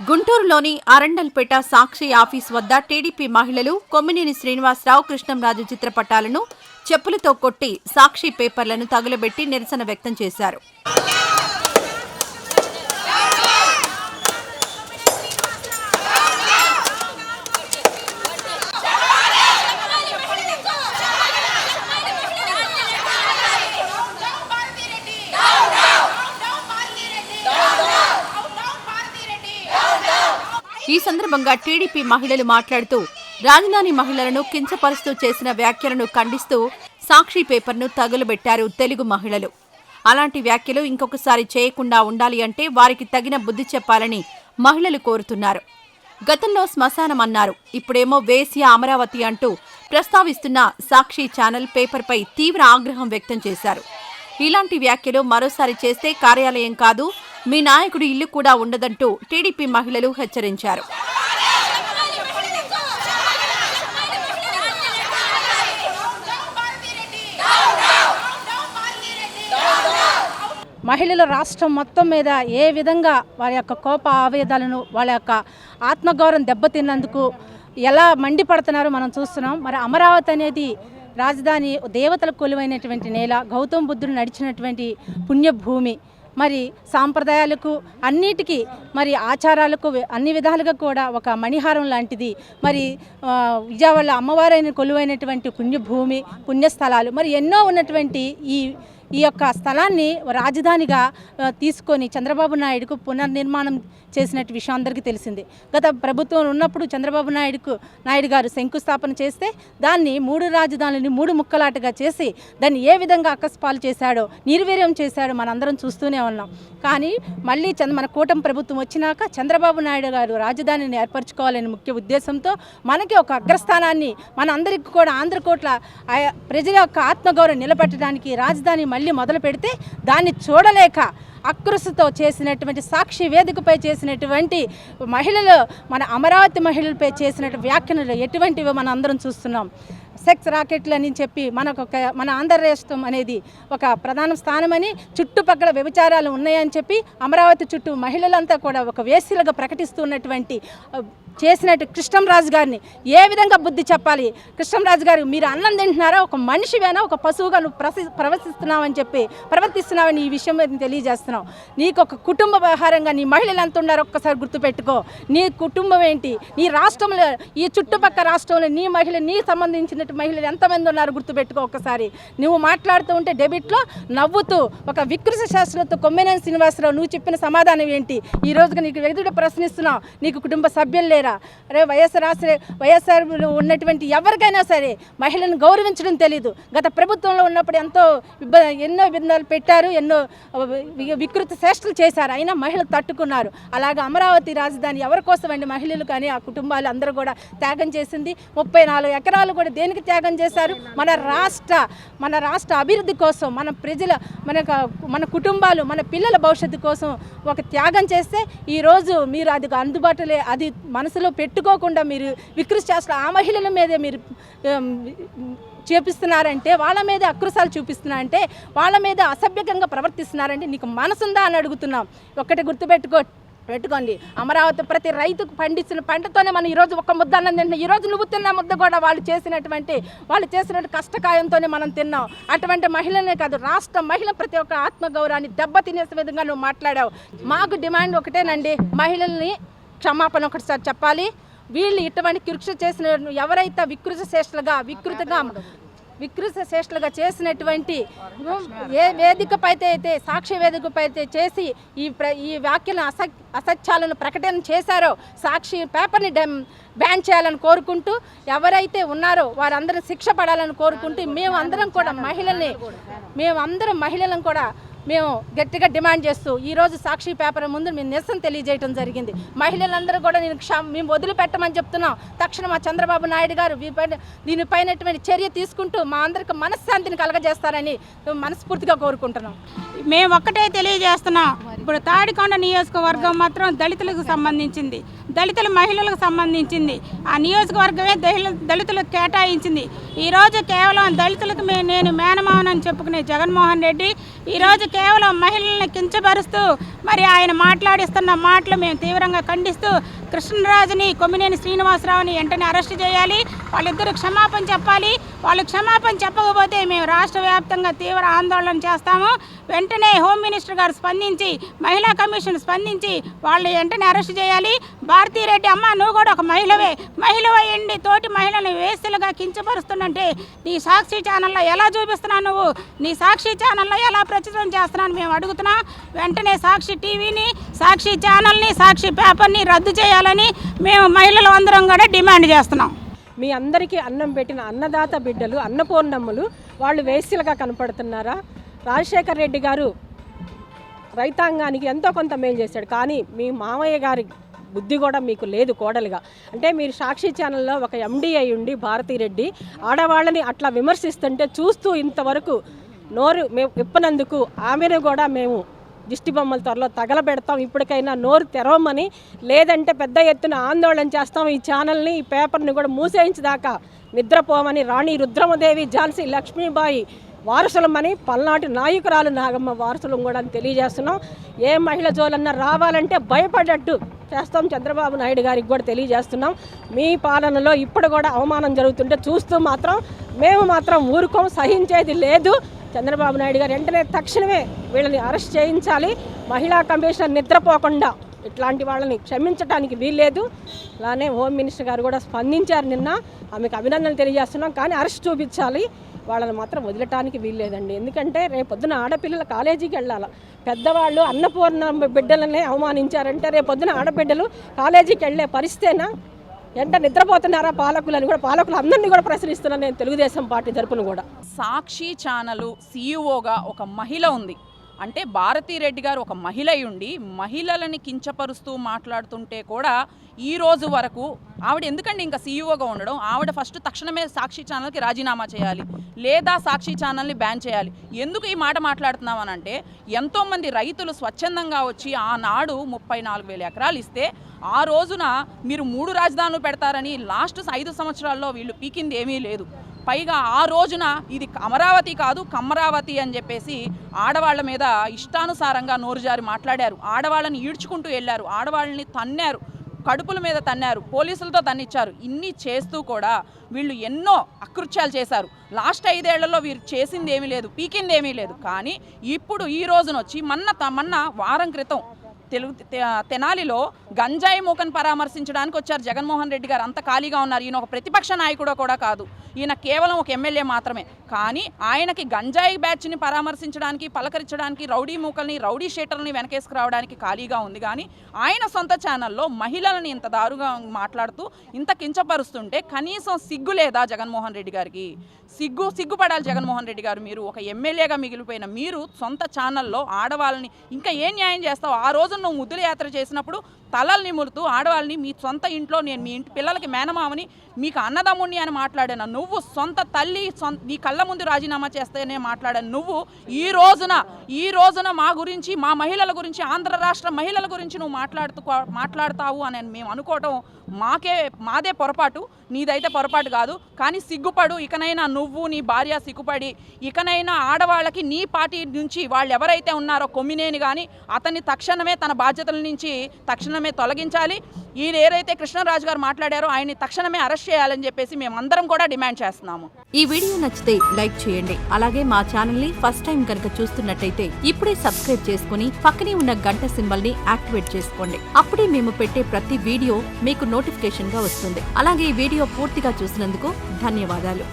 గుంటూరులోని అరండల్పేట సాక్షి ఆఫీస్ వద్ద టీడీపీ మహిళలు కొమ్మినేని శ్రీనివాసరావు, కృష్ణంరాజు చిత్రపటాలను చెప్పులతో కొట్టి సాక్షి పేపర్లను తగులబెట్టి నిరసన వ్యక్తం చేశారు. ఈ సందర్భంగా టీడీపీ మహిళలు మాట్లాడుతూ రాజధాని మహిళలను కించపరుస్తూ చేసిన వ్యాఖ్యలను ఖండిస్తూ సాక్షి పేపర్ను తగులబెట్టారు తెలుగు మహిళలు. అలాంటి వ్యాఖ్యలు ఇంకొకసారి చేయకుండా ఉండాలి అంటే వారికి తగిన బుద్ధి చెప్పాలని మహిళలు కోరుతున్నారు. గతంలో శ్మశానం అన్నారు, ఇప్పుడేమో వేశ్య అమరావతి అంటూ ప్రస్తావిస్తున్న సాక్షి ఛానల్ పేపర్పై తీవ్ర ఆగ్రహం వ్యక్తం చేశారు. ఇలాంటి వ్యాఖ్యలు మరోసారి చేస్తే కార్యాలయం కాదు, మీ నాయకుడి ఇల్లు కూడా ఉండదంటూ టీడీపీ మహిళలు హెచ్చరించారు. మహిళల రాష్ట్రం మొత్తం మీద ఏ విధంగా వారి యొక్క కోప ఆవేదాలను, వాళ్ళ యొక్క ఆత్మగౌరవం దెబ్బతిన్నందుకు ఎలా మండిపడుతున్నారో మనం చూస్తున్నాం. మరి అమరావతి అనేది రాజధాని, దేవతలకు కొలువైనటువంటి నేల, గౌతమ బుద్ధుడు నడిచినటువంటి పుణ్యభూమి. మరి సాంప్రదాయాలకు అన్నిటికీ, మరి ఆచారాలకు అన్ని విధాలుగా కూడా ఒక మణిహారం లాంటిది. మరి విజయవాడ అమ్మవారైన కొలువైనటువంటి పుణ్యభూమి, పుణ్యస్థలాలు మరి ఎన్నో ఉన్నటువంటి ఈ యొక్క స్థలాన్ని రాజధానిగా తీసుకొని చంద్రబాబు నాయుడుకు పునర్నిర్మాణం చేసినట్టు విషయం అందరికీ తెలిసిందే. గత ప్రభుత్వం ఉన్నప్పుడు చంద్రబాబు నాయుడు గారు శంకుస్థాపన చేస్తే దాన్ని 3 రాజధానులని 3 ముక్కలాటగా చేసి దాన్ని ఏ విధంగా అక్కస్పాలు చేశాడో, నిర్వీర్యం చేశాడో మనందరం చూస్తూనే ఉన్నాం. కానీ మళ్ళీ మన కూటమి ప్రభుత్వం వచ్చినాక చంద్రబాబు నాయుడు గారు రాజధానిని ఏర్పరచుకోవాలనే ముఖ్య ఉద్దేశంతో మనకి ఒక అగ్రస్థానాన్ని, మన అందరికీ కూడా ఆంధ్రకోట్ల ప్రజల యొక్క ఆత్మగౌరవం నిలబెట్టడానికి రాజధాని మళ్ళీ మొదలు పెడితే దాన్ని చూడలేక అకృషతో చేసినటువంటి సాక్షి వేదికపై చేసినటువంటి మహిళలు, మన అమరావతి మహిళలపై చేసినటువంటి వ్యాఖ్యలు ఎటువంటివో మనం అందరం చూస్తున్నాం. సెక్స్ రాకెట్లు అని చెప్పి మన ఆంధ్ర రాష్ట్రం అనేది ఒక ప్రధాన స్థానమని, చుట్టుపక్కల వ్యభిచారాలు ఉన్నాయని చెప్పి అమరావతి చుట్టూ మహిళలంతా కూడా ఒక వేశ్యలుగా ప్రకటిస్తున్నటువంటి చేసినట్టు కృష్ణంరాజు గారిని ఏ విధంగా బుద్ధి చెప్పాలి? కృష్ణంరాజు గారు, మీరు అన్నం తింటున్నారా? ఒక మనిషివేనా? ఒక పశువుగా నువ్వు ప్రవర్తిస్తున్నావని ఈ విషయం తెలియజేస్తున్నావు. నీకు ఒక కుటుంబ వ్యవహారంగా నీ మహిళలు ఎంత ఉన్నారో ఒక్కసారి గుర్తుపెట్టుకో. నీ కుటుంబం ఏంటి? నీ రాష్ట్రంలో, ఈ చుట్టుపక్కల రాష్ట్రంలో నీకు సంబంధించిన మహిళలు ఎంతమంది ఉన్నారు గుర్తుపెట్టుకో ఒక్కసారి. నువ్వు మాట్లాడుతూ ఉంటే డెబిట్లో నవ్వుతూ ఒక వికృత శాస్త్రంతో కొమ్మినేని శ్రీనివాసరావు నువ్వు చెప్పిన సమాధానం ఏంటి? ఈ రోజుగా నీకు ఎదుట ప్రశ్నిస్తున్నావు, నీకు కుటుంబ సభ్యులు లేరా? అరే వైఎస్ఆర్ ఉన్నటువంటి ఎవరికైనా సరే మహిళలను గౌరవించడం తెలీదు. గత ప్రభుత్వంలో ఉన్నప్పుడు ఎన్నో ఇబ్బందులు పెట్టారు, ఎన్నో వికృత చేష్టలు చేశారు, అయినా మహిళలు తట్టుకున్నారు. అలాగే అమరావతి రాజధాని ఎవరి కోసం అండి? మహిళలు కానీ ఆ కుటుంబాలు అందరూ కూడా త్యాగం చేసింది. 34 ఎకరాలు కూడా దేనికి త్యాగం చేశారు? మన రాష్ట్ర అభివృద్ధి కోసం, మన ప్రజల, మన కుటుంబాలు, మన పిల్లల భవిష్యత్తు కోసం ఒక త్యాగం చేస్తే ఈరోజు మీరు అది అందుబాటులో, అది మనసులో పెట్టుకోకుండా మీరు వికృతి చేస్తారు. ఆ మహిళల మీదే మీరు చేపిస్తున్నారంటే, వాళ్ళ మీద అకృశాలు చూపిస్తున్నారంటే, వాళ్ళ మీద అసభ్యకంగా ప్రవర్తిస్తున్నారంటే నీకు మనసుందా అని అడుగుతున్నాం. ఒక్కటి పెట్టుకోండి, అమరావతి ప్రతి రైతుకు పండించిన పంటతోనే మనం ఈరోజు ఒక ముద్ద అన్నం తింటున్నాం. ఈరోజు నువ్వు తిన్న ముద్ద కూడా వాళ్ళు చేసినటువంటి కష్టకాయంతోనే మనం తిన్నాం. అటువంటి మహిళనే కాదు, రాష్ట్ర మహిళ ప్రతి ఒక్క ఆత్మగౌరవాన్ని దెబ్బతినేసే విధంగా నువ్వు మాట్లాడావు. మాకు డిమాండ్ ఒకటేనండి, మహిళల్ని క్షమాపణ ఒకటిసారి చెప్పాలి. వీళ్ళు ఇటువంటి కృషి చేసిన ఎవరైతే వికృత చేష్టలుగా చేసినటువంటి ఏ వేదికపై అయితే సాక్షి వేదికపై అయితే చేసి ఈ వ్యాఖ్యలను అసత్యాలను ప్రకటన చేశారో సాక్షి పేపర్ని బ్యాన్ చేయాలని కోరుకుంటూ, ఎవరైతే ఉన్నారో వారందరూ శిక్ష పడాలని కోరుకుంటూ మేమందరం మహిళలను కూడా మేము గట్టిగా డిమాండ్ చేస్తూ ఈరోజు సాక్షి పేపర్ ముందు మేము నిరసన తెలియజేయడం జరిగింది. మహిళలందరూ కూడా మేము వదిలిపెట్టమని చెప్తున్నాం. తక్షణం మా చంద్రబాబు నాయుడు గారు దీనిపైనటువంటి చర్య తీసుకుంటూ మా అందరికి మనశ్శాంతిని కలగజేస్తారని మనస్ఫూర్తిగా కోరుకుంటున్నాం. మేము ఒక్కటే తెలియజేస్తున్నాం, ఇప్పుడు తాడికొండ నియోజకవర్గం మాత్రం దళితులకు సంబంధించింది, దళితుల మహిళలకు సంబంధించింది. ఆ నియోజకవర్గమే దళితులకు కేటాయించింది. ఈరోజు కేవలం దళితులకు నేను మేనమావనని చెప్పుకునే జగన్మోహన్ రెడ్డి ఈరోజు కేవలం మహిళల్ని కించపరుస్తూ మరి ఆయన మాట్లాడిస్తున్న మాటలు మేము తీవ్రంగా ఖండిస్తూ కృష్ణరాజుని, కొమ్మినేని శ్రీనివాసరావుని వెంటనే అరెస్ట్ చేయాలి. వాళ్ళిద్దరూ క్షమాపణ చెప్పాలి. వాళ్ళు క్షమాపణ చెప్పకపోతే మేము రాష్ట్ర వ్యాప్తంగా తీవ్ర ఆందోళన చేస్తాము. వెంటనే హోమ్ మినిస్టర్ గారు స్పందించి, మహిళా కమిషన్ స్పందించి వాళ్ళు వెంటనే అరెస్ట్ చేయాలి. భారతీరెడ్డి అమ్మ, నువ్వు కూడా ఒక మహిళ తోటి మహిళలను వేస్తులుగా కించపరుస్తుందంటే నీ సాక్షి ఛానల్లో ఎలా చూపిస్తున్నావు? నువ్వు నీ సాక్షి ఛానల్లో ఎలా ప్రచురం చేస్తున్నాను మేము అడుగుతున్నాం. వెంటనే సాక్షి టీవీని, సాక్షి ఛానల్ని, సాక్షి పేపర్ని రద్దు చేయాలని మేము మహిళలు అందరం కూడా డిమాండ్ చేస్తున్నాం. మీ అందరికీ అన్నం పెట్టిన అన్నదాత బిడ్డలు, అన్నపూర్ణమ్మలు వాళ్ళు వేశ్యలుగా కనపడుతున్నారా? రాజశేఖర్ రెడ్డి గారు రైతాంగానికి ఎంతో కొంత మేలు చేశాడు, కానీ మీ మామయ్య గారి బుద్ధి కూడా మీకు లేదు కోడలుగా. అంటే మీరు సాక్షి ఛానల్లో ఒక ఎండీ అయి ఉండి భారతీరెడ్డి ఆడవాళ్ళని అట్లా విమర్శిస్తుంటే చూస్తూ ఇంతవరకు నోరు మేము విప్పనందుకు ఆమెను కూడా మేము దిష్టి బొమ్మల త్వరలో తగలబెడతాం. ఇప్పటికైనా నోరు తెరవమని, లేదంటే పెద్ద ఎత్తున ఆందోళన చేస్తాం. ఈ ఛానల్ని, ఈ పేపర్ని కూడా మూసేయించేదాకా నిద్రపోమని రాణి రుద్రమదేవి, ఝాన్సీ లక్ష్మీబాయి వారసులమని, పల్నాటి నాయకురాలు నాగమ్మ వారసులం కూడా తెలియజేస్తున్నాం. ఏ మహిళ జోలన్నా రావాలంటే భయపడట్టు చేస్తాం. చంద్రబాబు నాయుడు గారికి కూడా తెలియజేస్తున్నాం. మీ పాలనలో ఇప్పుడు కూడా అవమానం జరుగుతుంటే చూస్తూ మేము మాత్రం ఊరుకోం, సహించేది లేదు. చంద్రబాబు నాయుడు గారు వెంటనే తక్షణమే వీళ్ళని అరెస్ట్ చేయించాలి. మహిళా కమిషనర్ నిద్రపోకుండా ఇట్లాంటి వాళ్ళని క్షమించడానికి వీల్లేదు. అలానే హోమ్ మినిస్టర్ గారు కూడా స్పందించారు నిన్న, ఆమెకు అభినందనలు తెలియజేస్తున్నాం. కానీ అరెస్ట్ చూపించాలి, వాళ్ళని మాత్రం వదిలటానికి వీల్లేదండి. ఎందుకంటే రేపొద్దున ఆడపిల్లలు కాలేజీకి వెళ్ళాలి. పెద్దవాళ్ళు అన్నపూర్ణ బిడ్డలనే అవమానించారంటే రేపొద్దున ఆడబిడ్డలు కాలేజీకి వెళ్ళే పరిస్థితేనా? ఎంత నిద్రపోతున్నారా పాలకులని కూడా, పాలకులు అందరినీ కూడా ప్రశ్నిస్తున్నాను నేను తెలుగుదేశం పార్టీ తరపున కూడా. సాక్షి ఛానల్ సీఈఓగా ఒక మహిళ ఉంది అంటే భారతీరెడ్డి గారు ఒక మహిళ ఉండి మహిళలని కించపరుస్తూ మాట్లాడుతుంటే కూడా ఈ రోజు వరకు ఆవిడ ఎందుకండి ఇంకా సీఈఓగా ఉండడం? ఆవిడ ఫస్ట్ తక్షణమే సాక్షి ఛానల్కి రాజీనామా చేయాలి, లేదా సాక్షి ఛానల్ని బ్యాన్ చేయాలి. ఎందుకు ఈ మాట మాట్లాడుతున్నామనంటే, ఎంతోమంది రైతులు స్వచ్ఛందంగా వచ్చి ఆనాడు 34,000 ఎకరాలు ఇస్తే ఆ రోజున మీరు 3 రాజధానులు పెడతారని లాస్ట్ 5 సంవత్సరాల్లో వీళ్ళు పీకింది ఏమీ లేదు. పైగా ఆ రోజున ఇది అమరావతి కాదు కమ్మరావతి అని చెప్పేసి ఆడవాళ్ల మీద ఇష్టానుసారంగా నోరు జారి మాట్లాడారు. ఆడవాళ్ళని ఈడ్చుకుంటూ వెళ్ళారు, ఆడవాళ్ళని తన్నారు, కడుపుల మీద తన్నారు, పోలీసులతో తన్నిచ్చారు. ఇన్ని చేస్తూ కూడా వీళ్ళు ఎన్నో అకృత్యాలు చేశారు. లాస్ట్ 5 ఏళ్లలో వీరు చేసింది ఏమీ లేదు, పీకింది ఏమీ లేదు. కానీ ఇప్పుడు ఈ రోజున వచ్చి మొన్న వారం క్రితం తెనాలిలో గంజాయి మూకను పరామర్శించడానికి వచ్చారు జగన్మోహన్ రెడ్డి గారు. అంత ఖాళీగా ఉన్నారు. ఈయన ఒక ప్రతిపక్ష నాయకుడు కూడా కాదు, ఈయన కేవలం ఒక ఎమ్మెల్యే మాత్రమే. కానీ ఆయనకి గంజాయి బ్యాచ్ని పరామర్శించడానికి, పలకరించడానికి, రౌడీ మూకల్ని, రౌడీ షీటర్ని వెనకేసుకురావడానికి ఖాళీగా ఉంది. కానీ ఆయన సొంత ఛానల్లో మహిళలని ఇంత దారుగా మాట్లాడుతూ ఇంత కించపరుస్తుంటే కనీసం సిగ్గు లేదా జగన్మోహన్ రెడ్డి గారికి? సిగ్గుపడాలి జగన్మోహన్ రెడ్డి గారు. మీరు ఒక ఎమ్మెల్యేగా మిగిలిపోయిన మీరు సొంత ఛానల్లో ఆడవాళ్ళని ఇంకా ఏం న్యాయం చేస్తావు? ఆ రోజు నువ్వు ముద్దుల యాత్ర చేసినప్పుడు తలలు నిములుతూ ఆడవాళ్ళని మీ సొంత ఇంట్లో నేను మీ ఇంటి పిల్లలకి మేనమామని, మీకు అన్నదమ్ముడిని అని మాట్లాడాను నువ్వు. సొంత తల్లి నీ కళ్ళ ముందు రాజీనామా చేస్తేనే మాట్లాడాను నువ్వు. ఈ రోజున మా గురించి, మా మహిళల గురించి, ఆంధ్ర రాష్ట్ర మహిళల గురించి నువ్వు మాట్లాడతావు అని మేము అనుకోవటం మాదే పొరపాటు, నీదైతే పొరపాటు కాదు. కానీ సిగ్గుపడు. ఇకనైనా నువ్వు, నీ భార్య సిగ్గుపడి ఇకనైనా ఆడవాళ్ళకి నీ పార్టీ నుంచి వాళ్ళు ఎవరైతే ఉన్నారో కొమ్మినేని కానీ అతన్ని తక్షణమే తన బాధ్యతల నుంచి తక్షణమే తొలగించాలి. ఏదైతే కృష్ణరాజు గారు మాట్లాడారో ఆయన్ని తక్షణమే అరెస్ట్ చేయాలని చెప్పేసి మేమందరం కూడా డిమాండ్ చేస్తున్నాము. ఈ వీడియో నచ్చితే లైక్ చేయండి. అలాగే మా ఛానల్ ని ఫస్ట్ టైం కనుక చూస్తున్నట్టయితే ఇప్పుడే సబ్స్క్రైబ్ చేసుకుని పక్కనే ఉన్న గంట సింబల్ ని యాక్టివేట్ చేసుకోండి. అప్పుడే మేము పెట్టే ప్రతి వీడియో మీకు నోటిఫికేషన్ గా వస్తుంది. అలాగే ఈ వీడియో పూర్తిగా చూసినందుకు ధన్యవాదాలు.